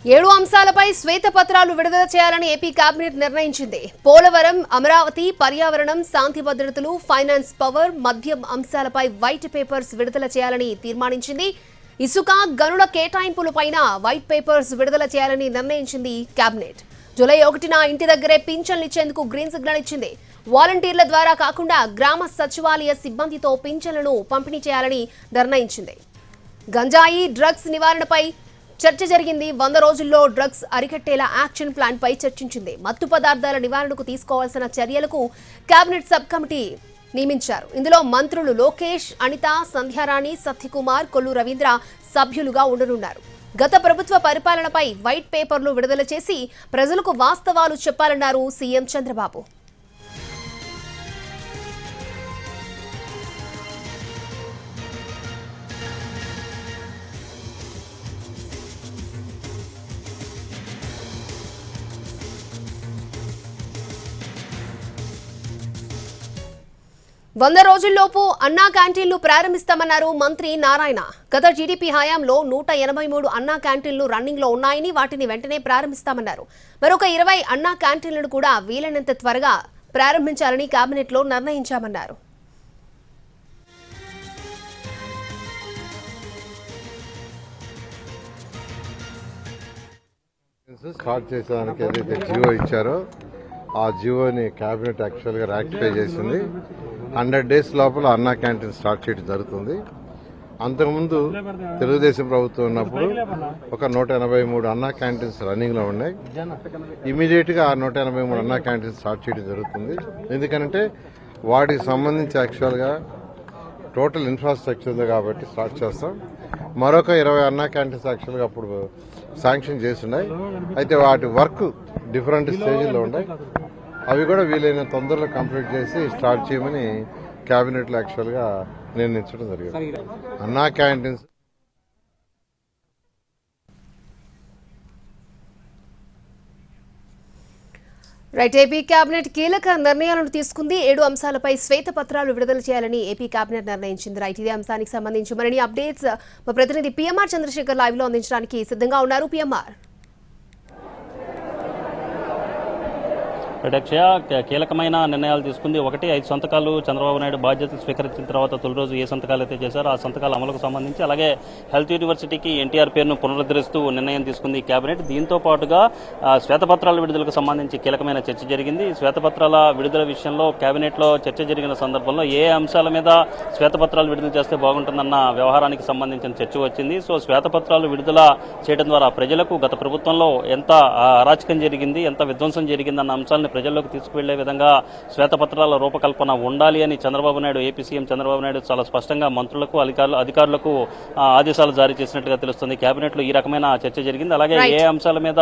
7 అంశాలపై శ్వేతపత్రాలు విడుదల చేయాలని ఏపీ కేబినెట్ నిర్ణయించింది. పోలవరం, అమరావతి, పర్యావరణం, శాంతి భద్రతలు, ఫైనాన్స్ పవర్, మద్యం అంశాలపై వైట్ పేపర్స్ విడుదల చేయాలని తీర్మానించింది. ఇసుక, గనుల కేటాయింపులపైన వైట్ పేపర్స్ విడుదల చేయాలని నిర్ణయించింది కేబినెట్. జూలై 1న ఇంటి దగ్గరే పింఛన్లు ఇచ్చేందుకు గ్రీన్ సిగ్నల్ ఇచ్చింది. వాలంటీర్ల ద్వారా కాకుండా గ్రామ సచివాలయ సిబ్బందితో పింఛన్లను పంపిణీ చేయాలని నిర్ణయించింది. గంజాయి, డ్రగ్స్ నివారణపై చర్చ జరిగింది. 100 రోజుల్లో డ్రగ్స్ అరికట్టేలా యాక్షన్ ప్లాన్ పై చర్చించింది. మత్తు పదార్థాల నివారణకు తీసుకోవాల్సిన చర్యలకు కేబినెట్ సబ్ కమిటీ నియమించారు. ఇందులో మంత్రులు లోకేష్, అనిత, సంధ్యారాణి, సత్యకుమార్, కొల్లు రవీంద్ర సభ్యులుగా ఉండనున్నారు. గత ప్రభుత్వ పరిపాలనపై వైట్ పేపర్లు విడుదల చేసి ప్రజలకు వాస్తవాలు చెప్పాలన్నారు సీఎం చంద్రబాబు. వంద రోజుల్లోపు అన్నా క్యాంటీన్లు ప్రారంభిస్తామన్నారు మంత్రి నారాయణ. గత టీడీపీ హయాంలో 183 అన్నా క్యాంటీన్లు రన్నింగ్ లో ఉన్నాయని, వాటిని వెంటనే ప్రారంభిస్తామన్నారు. మరొక 20 అన్నా క్యాంటీన్లను కూడా వీలైనంత త్వరగా ప్రారంభించాలని కేబినెట్ లో నిర్ణయించామన్నారు. స్టార్ట్ చేసేదానికి ఏదైతే జియో ఇచ్చారో ఆ జియోని కేబినెట్ యాక్చువల్గా రాక్టిఫై చేసింది. 100 days లోపల అన్నా క్యాంటీన్ స్టార్ట్ చేయడం జరుగుతుంది. అంతకుముందు తెలుగుదేశం ప్రభుత్వం ఉన్నప్పుడు ఒక 183 అన్నా క్యాంటీన్స్ రన్నింగ్లో ఉన్నాయి. ఇమీడియట్గా ఆ 183 అన్నా క్యాంటీన్స్ స్టార్ట్ చేయడం జరుగుతుంది. ఎందుకంటే వాటికి సంబంధించి యాక్చువల్గా టోటల్ ఇన్ఫ్రాస్ట్రక్చర్ ఉంది కాబట్టి స్టార్ట్ చేస్తాం. మరొక 20 అన్నా క్యాంటీన్స్ యాక్చువల్గా అప్పుడు శాంక్షన్ చేస్తున్నాయి. అయితే వాటి వర్క్ డిఫరెంట్ స్టేజ్లో ఉన్నాయి. అవి కూడా వీలైన తొందరలో కంప్లీట్ చేసి స్టార్ట్ చేయమని కేబినెట్లో యాక్చువల్గా నిర్ణయించడం జరిగింది. అన్నా క్యాంటీన్స్ రైట్. ఏపీ కేబినెట్ కీలక నిర్ణయాలను తీసుకుంది. 7 అంశాలపై శ్వేతపత్రాలు విడుదల చేయాలని ఏపీ కేబినెట్ నిర్ణయించింది. రైట్, ఇదే అంశానికి సంబంధించి మరిన్ని అప్డేట్స్ మా ప్రతినిధి పిఎంఆర్ చంద్రశేఖర్ లైవ్ లో అందించడానికి సిద్ధంగా ఉన్నారు. పిఎంఆర్. అధ్యక్ష కీలకమైన నిర్ణయాలు తీసుకుంది. 5 సంతకాలు చంద్రబాబు నాయుడు బాధ్యతలు స్వీకరించిన తర్వాత తొలి రోజు ఏ సంతకాలు అయితే చేశారో ఆ సంతకాల అమలుకు సంబంధించి, అలాగే హెల్త్ యూనివర్సిటీకి ఎన్టీఆర్ పేరును పునరుద్ధరిస్తూ నిర్ణయం తీసుకుంది కేబినెట్. దీంతో పాటుగా శ్వేతపత్రాల విడుదలకు సంబంధించి కీలకమైన చర్చ జరిగింది. శ్వేతపత్రాల విడుదల విషయంలో కేబినెట్లో చర్చ జరిగిన సందర్భంలో ఏ అంశాల మీద శ్వేతపత్రాలు విడుదల చేస్తే బాగుంటుందన్న వ్యవహారానికి సంబంధించిన చర్చ వచ్చింది. సో శ్వేతపత్రాలు విడుదల చేయడం ద్వారా ప్రజలకు గత ప్రభుత్వంలో ఎంత అరాచకం జరిగింది, ఎంత విధ్వంసం జరిగిందన్న అంశాలను ప్రజల్లోకి తీసుకువెళ్లే విధంగా శ్వేతపత్రాల రూపకల్పన ఉండాలి అని చంద్రబాబు నాయుడు, ఏపీ సీఎం చంద్రబాబు నాయుడు చాలా స్పష్టంగా మంత్రులకు, అధికారులకు ఆదేశాలు జారీ చేసినట్టుగా తెలుస్తుంది. కేబినెట్ లో ఈ రకమైన చర్చ జరిగింది. అలాగే ఏ అంశాల మీద